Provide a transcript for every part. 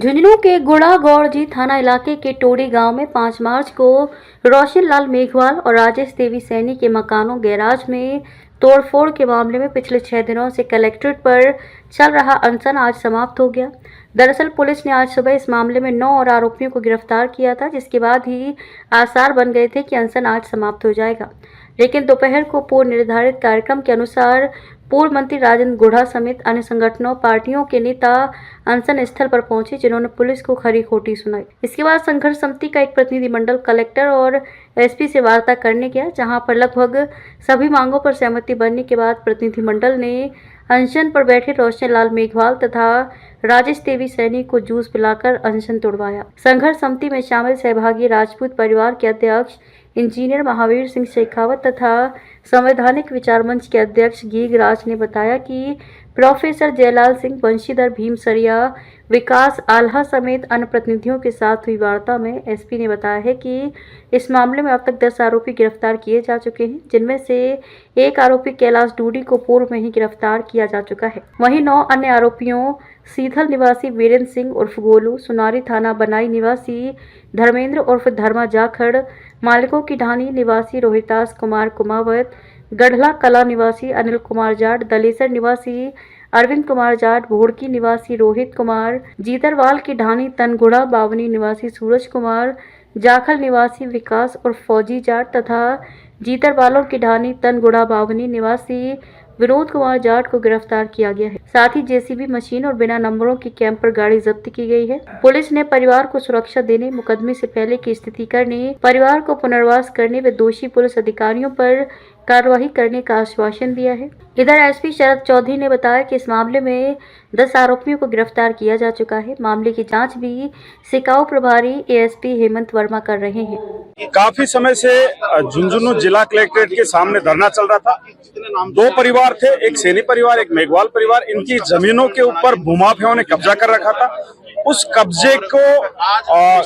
झुंझुनू के गुड़ागौड़जी थाना इलाके के टोड़ी गांव में 5 मार्च को रोशन लाल मेघवाल और राजेश देवी सैनी के मकानों गैराज में तोड़फोड़ के मामले में पिछले 6 दिनों से कलेक्ट्रेट पर चल रहा अनशन आज समाप्त हो गया। दरअसल पुलिस ने आज सुबह इस मामले में 9 और आरोपियों को गिरफ्तार किया था, जिसके बाद ही आसार बन गए थे कि अनशन आज समाप्त हो जाएगा। लेकिन दोपहर को पूर्व निर्धारित कार्यक्रम के अनुसार पूर्व मंत्री राजेंद्र गुढ़ा समेत अन्य संगठनों पार्टियों के नेता अनशन स्थल पर पहुंचे, जिन्होंने पुलिस को खरी खोटी सुनाई। इसके बाद संघर्ष समिति का एक प्रतिनिधिमंडल कलेक्टर और एसपी से वार्ता करने गया, जहां पर लगभग सभी मांगों पर सहमति बनने के बाद प्रतिनिधिमंडल ने अनशन पर बैठे रोशन लाल मेघवाल तथा राजेश देवी सैनी को जूस पिलाकर अनशन तोड़वाया। संघर्ष समिति में शामिल सहभागी राजपूत परिवार के अध्यक्ष इंजीनियर महावीर सिंह शेखावत तथा संवैधानिक विचार मंच के अध्यक्ष गीगराज ने बताया कि प्रोफेसर जयलाल सिंह, बंशीधर भीमसरिया, विकास आल्हा समेत अन्य प्रतिनिधियों के साथ हुई वार्ता में एसपी ने बताया है कि इस मामले में अब तक 10 आरोपी गिरफ्तार किए जा चुके हैं, जिनमें से एक आरोपी कैलाश डूडी को पूर्व में ही गिरफ्तार किया जा चुका है। वहीं 9 अन्य आरोपियों सीथल निवासी वीरेंद्र सिंह उर्फ गोलू, सुनारी थाना बनाई निवासी धर्मेंद्र उर्फ धर्मा जाखड़, मालिकों की ढानी निवासी रोहितास कुमार कुमावत, गढ़ला कला निवासी अनिल कुमार जाट, दलेसर निवासी अरविंद कुमार जाट, भोड़की निवासी रोहित कुमार, जीतरवाल की ढानी तनगुड़ा बावनी निवासी सूरज कुमार, जाखल निवासी विकास और फौजी जाट तथा जीतरवालों की ढानी तनगुड़ा बावनी निवासी विनोद कुमार जाट को गिरफ्तार किया गया है। साथ ही जेसीबी मशीन और बिना नंबरों की कैंप पर गाड़ी जब्त की गई है। पुलिस ने परिवार को सुरक्षा देने, मुकदमे से पहले की स्थिति करने, परिवार को पुनर्वास करने व दोषी पुलिस अधिकारियों पर कार्रवाई करने का आश्वासन दिया है। इधर एसपी शरद चौधरी ने बताया कि इस मामले में 10 आरोपियों को गिरफ्तार किया जा चुका है। मामले की जांच भी सिकाऊ प्रभारी एएसपी हेमंत वर्मा कर रहे हैं। काफी समय से झुंझुनू जिला कलेक्ट्रेट के सामने धरना चल रहा था। 2 परिवार थे, एक सैनी परिवार, एक मेघवाल परिवार। इनकी जमीनों के ऊपर भूमाफियाओं ने कब्जा कर रखा था। उस कब्जे को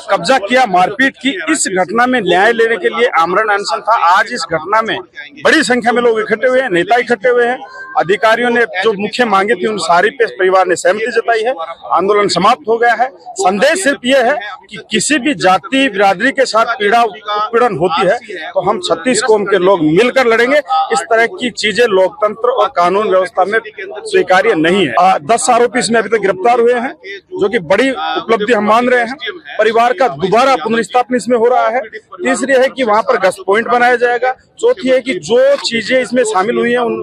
कब्जा किया, मारपीट की। इस घटना में न्याय लेने के लिए आमरण अनशन था। आज इस घटना में बड़ी संख्या में लोग इकट्ठे हुए हैं, नेता इकट्ठे हुए हैं। अधिकारियों ने जो मुख्य मांगे थी उन सारी पे परिवार ने सहमति जताई है। आंदोलन समाप्त हो गया है। संदेश सिर्फ ये है कि किसी भी जाति बिरादरी के साथ पीड़ा उत्पीड़न होती है तो हम 36 कौम के लोग मिलकर लड़ेंगे। इस तरह की चीजें लोकतंत्र और कानून व्यवस्था में स्वीकार्य नहीं है। 10 आरोपी इसमें अभी तक गिरफ्तार हुए हैं, जो कि बड़ी उपलब्धि हम मान रहे हैं। परिवार का दोबारा पुनर्स्थापन इसमें हो रहा है। तीसरी है कि वहां पर गश्त पॉइंट बनाया जाएगा। चौथी है कि जो चीजें इसमें शामिल हुई हैं उन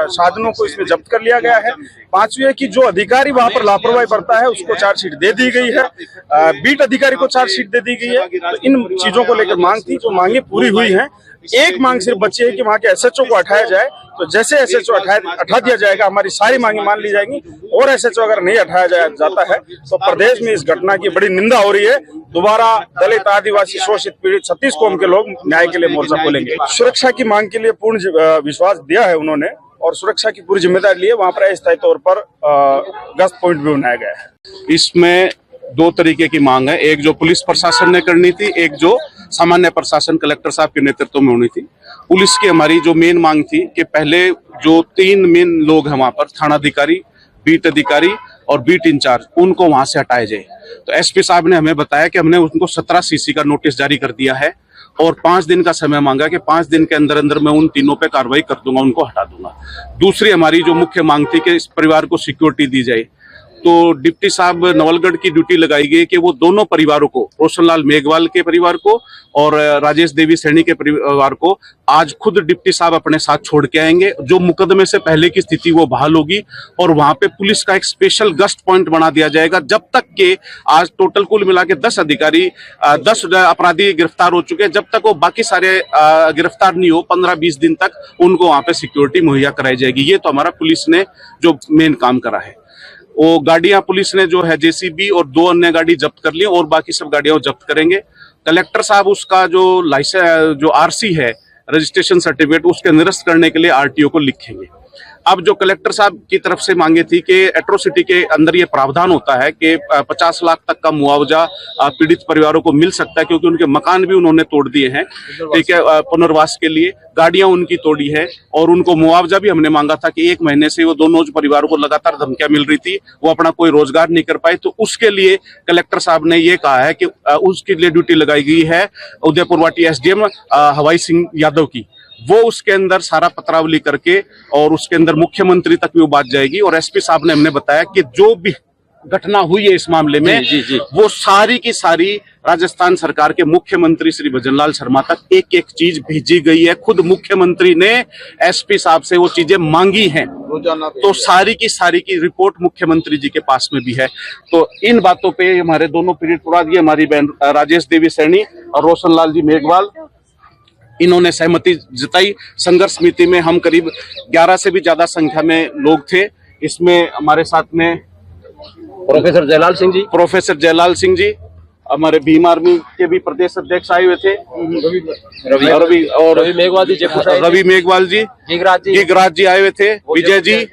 साधनों को इसमें जब्त कर लिया गया है। पांचवी है कि जो अधिकारी वहां पर लापरवाही बरता है उसको चार्जशीट दे दी गई है। बीट अधिकारी को चार्जशीट दे दी गई है। तो इन चीजों को लेकर मांग थी, जो मांगे पूरी हुई हैं। एक मांग सिर्फ बची है कि वहां के एसएचओ को हटाया जाए। तो जैसे एसएचओ हटा दिया जाएगा हमारी सारी मांगे मान ली जाएंगी। और एसएचओ अगर नहीं हटाया जाता है तो प्रदेश में इस घटना की बड़ी निंदा हो रही है। दोबारा दलित, आदिवासी, शोषित, पीड़ित 36 कौम के लोग न्याय के लिए मोर्चा खोलेंगे। सुरक्षा की मांग के लिए पूर्ण विश्वास दिया है उन्होंने और सुरक्षा की पूरी जिम्मेदारी लिए वहां पर अस्थायी तौर पर गश्त पॉइंट भी बनाया गया है। इसमें 2 तरीके की मांग है, एक जो पुलिस प्रशासन ने करनी थी, एक जो सामान्य प्रशासन कलेक्टर साहब के नेतृत्व में होनी थी। पुलिस की हमारी जो मेन मांग थी कि पहले जो 3 मेन लोग हैं वहां पर, थानाधिकारी, बीट अधिकारी और बीट इंचार्ज, उनको वहां से हटाया जाए। तो एसपी साहब ने हमें बताया कि हमने उनको 17 सीसी का नोटिस जारी कर दिया है और 5 दिन का समय मांगा कि 5 दिन के अंदर अंदर मैं उन तीनों पे कार्रवाई कर दूंगा, उनको हटा दूंगा। दूसरी हमारी जो मुख्य मांग थी कि इस परिवार को सिक्योरिटी दी जाए। तो डिप्टी साहब नवलगढ़ की ड्यूटी लगाई गई कि वो दोनों परिवारों को, रोशन लाल मेघवाल के परिवार को और राजेश देवी सैनी के परिवार को, आज खुद डिप्टी साहब अपने साथ छोड़ के आएंगे। जो मुकदमे से पहले की स्थिति वो बहाल होगी और वहां पे पुलिस का एक स्पेशल गश्त पॉइंट बना दिया जाएगा जब तक के, आज टोटल कुल मिला के 10 अधिकारी 10 अपराधी गिरफ्तार हो चुके हैं, जब तक वो बाकी सारे गिरफ्तार नहीं हो 15-20 दिन तक उनको वहां पे सिक्योरिटी मुहैया कराई जाएगी। ये तो हमारा पुलिस ने जो मेन काम करा है। वो गाड़ियां पुलिस ने जो है जेसीबी और 2 अन्य गाड़ी जब्त कर ली और बाकी सब गाड़ियां जब्त करेंगे। कलेक्टर साहब उसका जो लाइसेंस, जो आरसी है, रजिस्ट्रेशन सर्टिफिकेट, उसके निरस्त करने के लिए आरटीओ को लिखेंगे। अब जो कलेक्टर साहब की तरफ से मांगे थी कि एट्रोसिटी के अंदर ये प्रावधान होता है कि 50 लाख तक का मुआवजा पीड़ित परिवारों को मिल सकता है, क्योंकि उनके मकान भी उन्होंने तोड़ दिए हैं, ठीक है, पुनर्वास के लिए गाड़ियां उनकी तोड़ी है, और उनको मुआवजा भी हमने मांगा था कि 1 महीने से वो दोनों परिवारों को लगातार धमकियां मिल रही थी, वो अपना कोई रोजगार नहीं कर पाए। तो उसके लिए कलेक्टर साहब ने ये कहा है कि उसके लिए ड्यूटी लगाई गई है उदयपुर वाटी एसडीएम हवाई सिंह यादव की, वो उसके अंदर सारा पत्रावली करके और उसके अंदर मुख्यमंत्री तक भी वो बात जाएगी। और एसपी साहब ने हमने बताया कि जो भी घटना हुई है इस मामले में जी। वो सारी की सारी राजस्थान सरकार के मुख्यमंत्री श्री भजनलाल शर्मा तक एक एक चीज भेजी गई है। खुद मुख्यमंत्री ने एसपी साहब से वो चीजें मांगी हैं, तो सारी की रिपोर्ट मुख्यमंत्री जी के पास में भी है। तो इन बातों पे हमारे दोनों पीड़ित अपराधी, हमारी बहन राजेश देवी सैनी और रोशन लाल जी मेघवाल, इन्होंने सहमति जताई। संघर्ष समिति में हम करीब 11 से भी ज्यादा संख्या में लोग थे। इसमें हमारे साथ में प्रोफेसर जयलाल सिंह जी, हमारे भीम आर्मी के भी प्रदेश अध्यक्ष आए हुए थे, रवि मेघवाल जी, गिगराज जी आए हुए थे, विजय जी,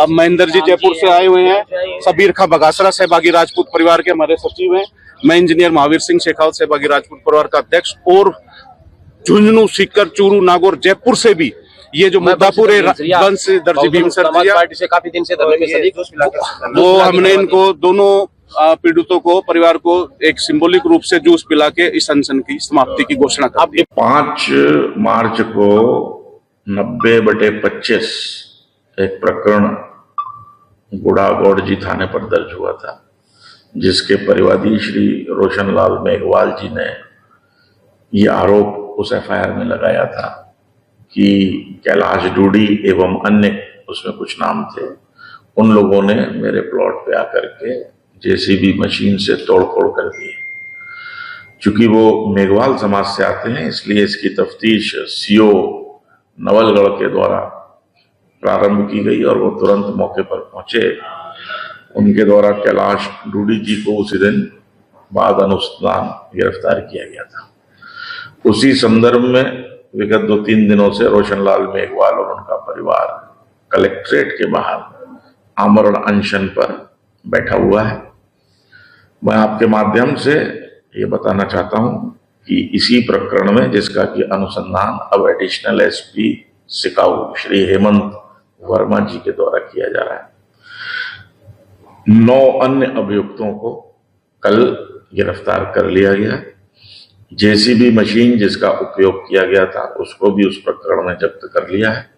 महेंद्र जी जयपुर से आए हुए हैं, सबीर खा बघासरा सहभागी राजपूत परिवार के हमारे सचिव हैं, मैं इंजीनियर महावीर सिंह शेखावत सहभागी राजपूत परिवार का अध्यक्ष, और झुंझुनू, सीकर, चूरू, नागौर, जयपुर से भी ये जो मुद्दापुर वंश दर्जी भीम सर पार्टी से काफी दिन से धरने में सदी, वो हमने इनको दोनों पीड़ितों को, परिवार को एक सिंबॉलिक रूप से जूस पिला के इस अनशन की समाप्ति की घोषणा कर दी। 5 मार्च को 90/25 एक प्रकरण गुड़ागौड़ जी थाने पर दर्ज हुआ था, जिसके परिवादी श्री रोशन लाल मेघवाल जी ने ये आरोप उस एफआईआर में लगाया था कि कैलाश डूडी एवं अन्य उसमें कुछ नाम थे, उन लोगों ने मेरे प्लॉट पे आकर के जेसीबी मशीन से तोड़फोड़ कर दी। चूंकि वो मेघवाल समाज से आते हैं, इसलिए इसकी तफ्तीश सीओ नवलगढ़ के द्वारा प्रारंभ की गई और वो तुरंत मौके पर पहुंचे। उनके द्वारा कैलाश डूडी जी को उसी दिन बाद अनुसंधान गिरफ्तार किया गया था। उसी संदर्भ में विगत 2-3 दिनों से रोशनलाल मेघवाल और उनका परिवार कलेक्ट्रेट के बाहर आमरण अनशन पर बैठा हुआ है। मैं आपके माध्यम से ये बताना चाहता हूं कि इसी प्रकरण में, जिसका कि अनुसंधान अब एडिशनल एसपी सिकाऊ श्री हेमंत वर्मा जी के द्वारा किया जा रहा है, 9 अन्य अभियुक्तों को कल गिरफ्तार कर लिया गया। जेसीबी मशीन जिसका उपयोग किया गया था उसको भी उस प्रकरण में जब्त कर लिया है।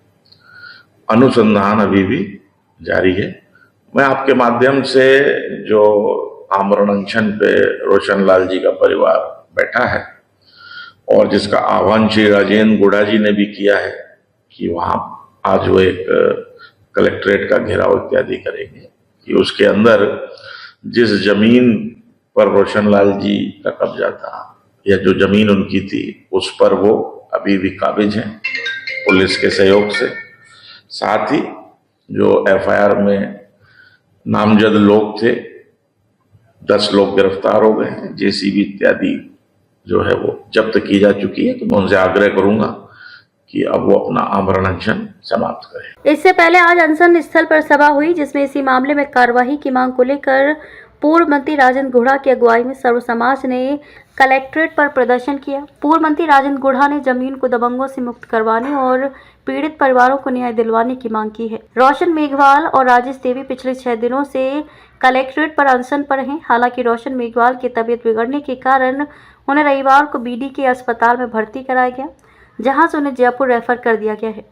अनुसंधान अभी भी जारी है। मैं आपके माध्यम से जो आमरण अनशन पे रोशन लाल जी का परिवार बैठा है और जिसका आह्वान श्री राजेंद्र गुड़ा जी ने भी किया है कि वहां आज वो एक कलेक्ट्रेट का घेराव इत्यादि करेंगे, कि उसके अंदर जिस जमीन पर रोशन लाल जी का कब्जा था या जो जमीन उनकी थी उस पर वो अभी भी काबिज हैं पुलिस के सहयोग से। साथ ही जो एफआईआर में नामजद लोग थे 10 लोग गिरफ्तार हो गए हैं। जेसीबी इत्यादि जो है वो जब्त की जा चुकी है। तो मैं उनसे आग्रह करूंगा कि अब वो अपना आमरण अनशन समाप्त करें। इससे पहले आज अनशन स्थल पर सभा हुई, जिसमें इसी मामले में कार्यवाही की मांग को लेकर पूर्व मंत्री राजेंद्र गुढ़ा की अगुवाई में सर्व समाज ने कलेक्ट्रेट पर प्रदर्शन किया। पूर्व मंत्री राजेंद्र गुढ़ा ने जमीन को दबंगों से मुक्त करवाने और पीड़ित परिवारों को न्याय दिलवाने की मांग की है। रोशन मेघवाल और राजेश देवी पिछले 6 दिनों से कलेक्ट्रेट पर अनशन पर हैं। हालांकि रोशन मेघवाल की तबीयत बिगड़ने के कारण उन्हें रविवार को बीडी के अस्पताल में भर्ती कराया गया, जहां से उन्हें जयपुर रेफर कर दिया गया है।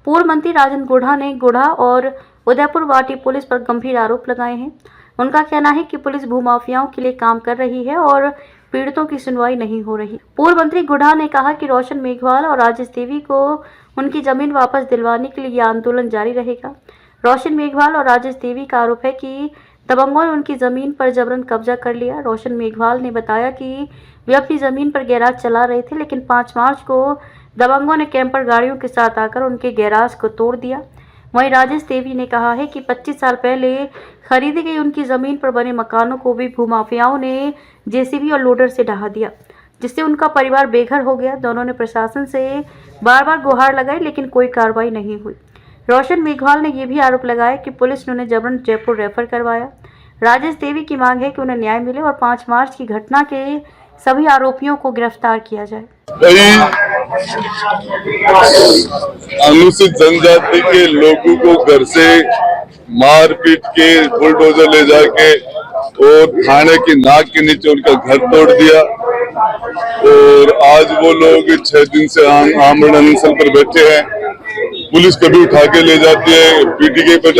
पूर्व मंत्री राजेंद्र गुढ़ा ने गुढ़ा और उदयपुर वाटी पुलिस पर गंभीर आरोप लगाए हैं। उनका कहना है कि पुलिस भूमाफियाओं के लिए काम कर रही है और पीड़ितों की सुनवाई नहीं हो रही। पूर्व मंत्री गुढ़ा ने कहा कि रोशन मेघवाल और राजेश देवी को उनकी जमीन वापस दिलवाने के लिए यह आंदोलन जारी रहेगा। रोशन मेघवाल और राजेश देवी का आरोप है कि दबंगों ने उनकी जमीन पर जबरन कब्जा कर लिया। रोशन मेघवाल ने बताया कि वे अपनी जमीन पर गैराज चला रहे थे, लेकिन 5 मार्च को दबंगों ने कैंपर गाड़ियों के साथ आकर उनके गैराज को तोड़ दिया। वहीं राजेश देवी ने कहा है कि 25 साल पहले खरीदी गई उनकी जमीन पर बने मकानों को भी भूमाफियाओं ने जेसीबी और लोडर से ढहा दिया, जिससे उनका परिवार बेघर हो गया। दोनों ने प्रशासन से बार बार गुहार लगाई, लेकिन कोई कार्रवाई नहीं हुई। रोशन मेघवाल ने यह भी आरोप लगाया कि पुलिस ने उन्हें जबरन जयपुर रेफर करवाया। राजेश देवी की मांग है कि उन्हें न्याय मिले और 5 मार्च की घटना के सभी आरोपियों को गिरफ्तार किया जाए। कई अनुसूचित जनजाति के लोगों को घर से मार पीट के बुलडोजर ले जाके और थाने की नाक के नीचे उनका घर तोड़ दिया और आज वो लोग 6 दिन से आमरण अनशन पर बैठे हैं। पुलिस कभी उठा के ले जाती है बीटीके पे,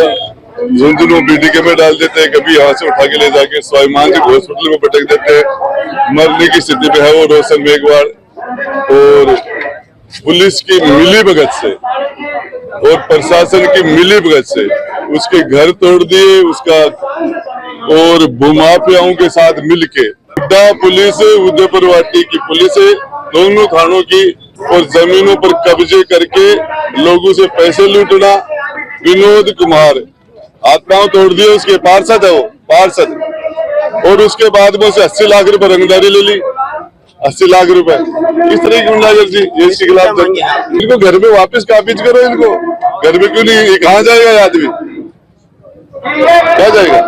झुंझुनू बीटीके में डाल देते हैं, कभी यहाँ से उठा के ले जाके स्वाभिमानसिक हॉस्पिटल में पटक देते हैं। मरने की स्थिति में है वो रोशन मेघवाल और पुलिस की मिलीभगत से और प्रशासन की मिलीभगत से उसके घर तोड़ दिए उसका और भूमाफियाओं के साथ मिलके पुलिस उदयपुरवाटी की पुलिस दोनों थानों की और जमीनों पर कब्जे करके लोगों से पैसे लूटना। विनोद कुमार आत्माओं तोड़ दिए, उसके पार्षद है वो पार्षद, और उसके बाद में उसे 80 लाख रुपए रंगदारी ले ली। 80 लाख रुपए इस तरह की गुंडागर्दी इसके खिलाफ इनको घर में वापस काबिज करो। इनको घर में क्यों नहीं, कहाँ जाएगा आदमी, क्या जाएगा।